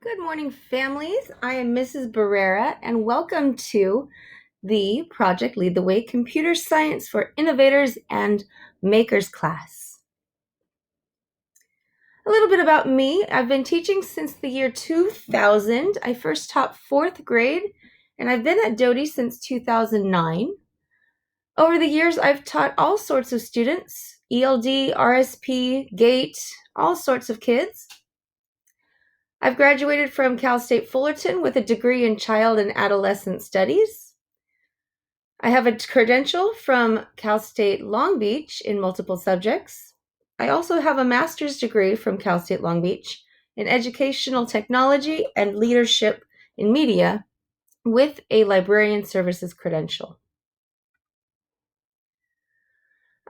Good morning, families. I am Mrs. Barrera, and welcome to the Project Lead the Way Computer Science for Innovators and Makers class. A little bit about me. I've been teaching since the year 2000. I first taught fourth grade, and I've been at Doty since 2009. Over the years, I've taught all sorts of students, ELD, RSP, GATE, all sorts of kids. I've graduated from Cal State Fullerton with a degree in child and adolescent studies. I have a credential from Cal State Long Beach in multiple subjects. I also have a master's degree from Cal State Long Beach in educational technology and leadership in media with a librarian services credential.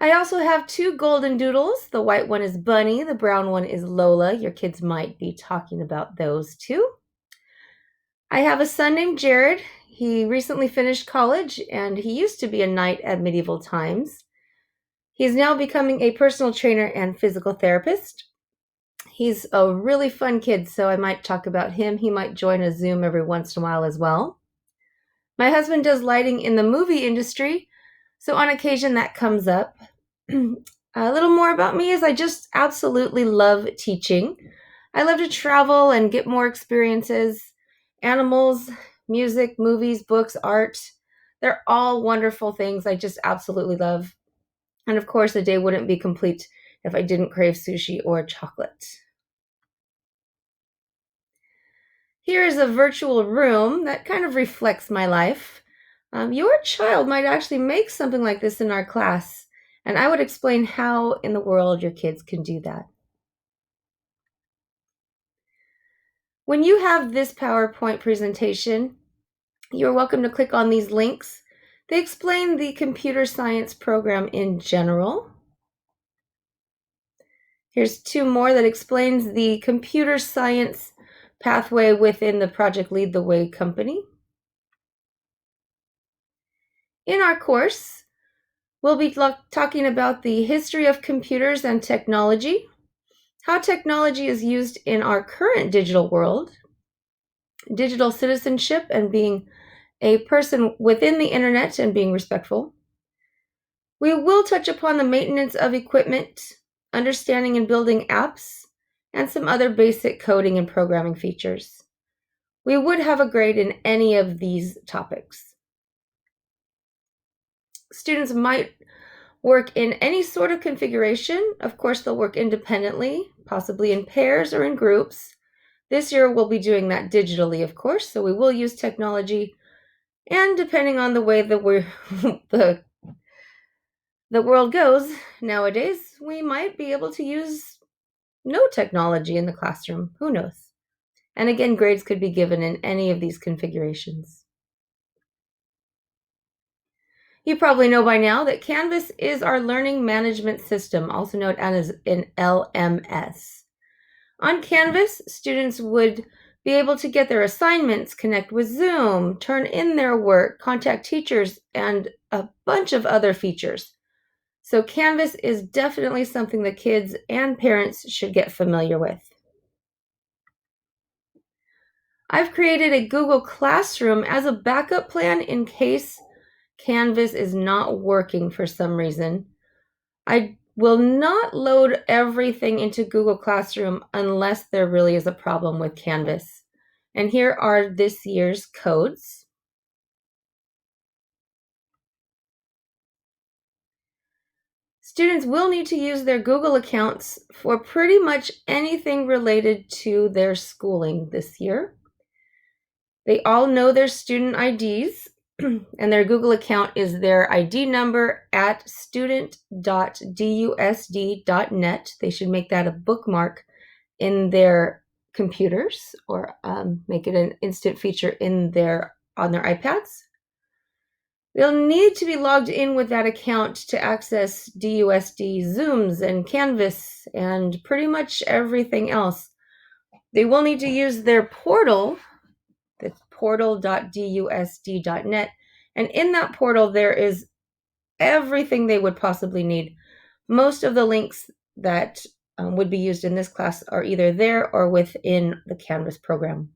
I also have two golden doodles. The white one is Bunny, the brown one is Lola. Your kids might be talking about those too. I have a son named Jared. He recently finished college and he used to be a knight at medieval times. He's now becoming a personal trainer and physical therapist. He's a really fun kid, so I might talk about him. He might join a Zoom every once in a while as well. My husband does lighting in the movie industry, so on occasion that comes up. A little more about me is I just absolutely love teaching. I love to travel and get more experiences. Animals, music, movies, books, art, they're all wonderful things I just absolutely love. And of course, the day wouldn't be complete if I didn't crave sushi or chocolate. Here is a virtual room that kind of reflects my life. Your child might actually make something like this in our class, and I would explain how in the world your kids can do that. When you have this PowerPoint presentation, you're welcome to click on these links. They explain the computer science program in general. Here's two more that explains the computer science pathway within the Project Lead the Way company. In our course, we'll be talking about the history of computers and technology, how technology is used in our current digital world, digital citizenship and being a person within the internet and being respectful. We will touch upon the maintenance of equipment, understanding and building apps, and some other basic coding and programming features. We would have a grade in any of these topics. Students might work in any sort of configuration. Of course, they'll work independently, possibly in pairs or in groups. This year, we'll be doing that digitally, of course, so we will use technology. And depending on the way that the world goes nowadays, we might be able to use no technology in the classroom. Who knows? And again, grades could be given in any of these configurations. You probably know by now that Canvas is our learning management system, also known as an LMS. On Canvas, students would be able to get their assignments, connect with Zoom, turn in their work, contact teachers, and a bunch of other features. So Canvas is definitely something that kids and parents should get familiar with. I've created a Google Classroom as a backup plan in case Canvas is not working for some reason. I will not load everything into Google Classroom unless there really is a problem with Canvas. And here are this year's codes. Students will need to use their Google accounts for pretty much anything related to their schooling this year. They all know their student IDs, and their Google account is their ID number at student.dusd.net. They should make that a bookmark in their computers or make it an instant feature on their iPads. They'll need to be logged in with that account to access DUSD Zooms and Canvas and pretty much everything else. They will need to use their portal, that's portal.dusd.net, and in that portal there is everything they would possibly need. Most of the links that would be used in this class are either there or within the Canvas program.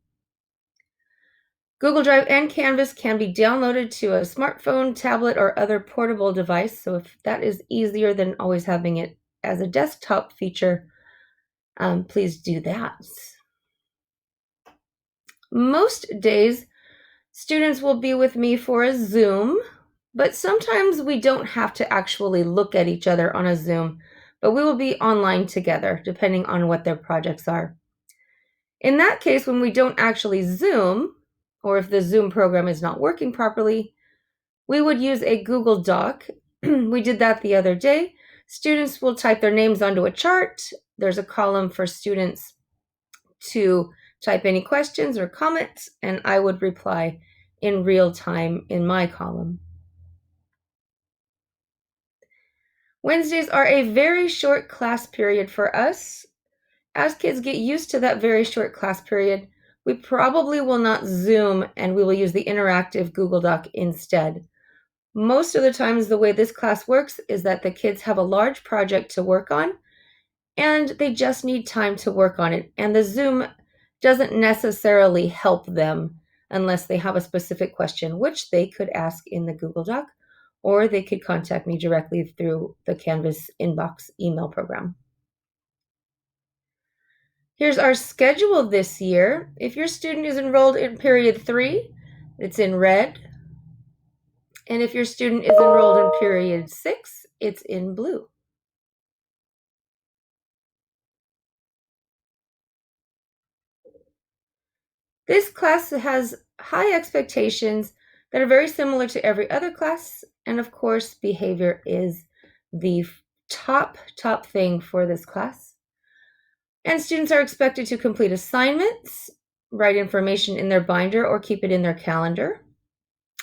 Google Drive and Canvas can be downloaded to a smartphone, tablet, or other portable device. So if that is easier than always having it as a desktop feature, please do that. Most days, students will be with me for a Zoom, but sometimes we don't have to actually look at each other on a Zoom, but we will be online together, depending on what their projects are. In that case, when we don't actually Zoom, or if the Zoom program is not working properly, we would use a Google Doc. We did that the other day. Students will type their names onto a chart. There's a column for students to type any questions or comments, and I would reply in real time in my column. Wednesdays are a very short class period for us. As kids get used to that very short class period, we probably will not Zoom and we will use the interactive Google Doc instead. Most of the times, the way this class works is that the kids have a large project to work on and they just need time to work on it. And the Zoom doesn't necessarily help them unless they have a specific question, which they could ask in the Google Doc, or they could contact me directly through the Canvas inbox email program. Here's our schedule this year. If your student is enrolled in period 3, it's in red. And if your student is enrolled in period 6, it's in blue. This class has high expectations that are very similar to every other class. And of course, behavior is the top thing for this class. And students are expected to complete assignments, write information in their binder, or keep it in their calendar.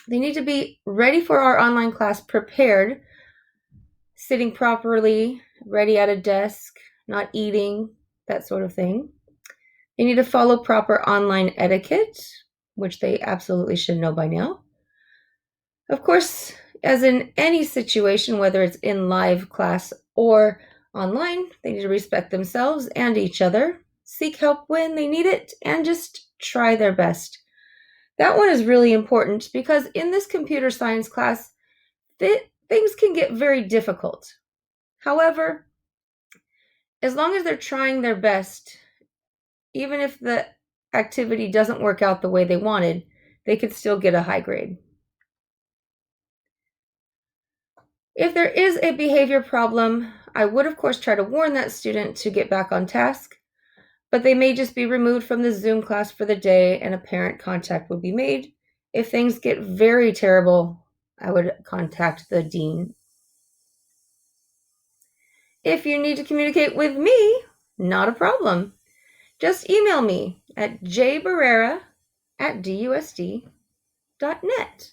They need to be ready for our online class, prepared, sitting properly, ready at a desk, not eating, that sort of thing. They need to follow proper online etiquette, which they absolutely should know by now. Of course, as in any situation, whether it's in live class or online, they need to respect themselves and each other, seek help when they need it, and just try their best. That one is really important because in this computer science class, things can get very difficult. However, as long as they're trying their best, even if the activity doesn't work out the way they wanted, they could still get a high grade. If there is a behavior problem, I would of course try to warn that student to get back on task, but they may just be removed from the Zoom class for the day and a parent contact would be made. If things get very terrible, I would contact the dean. If you need to communicate with me, not a problem. Just email me at jbarrera@dusd.net.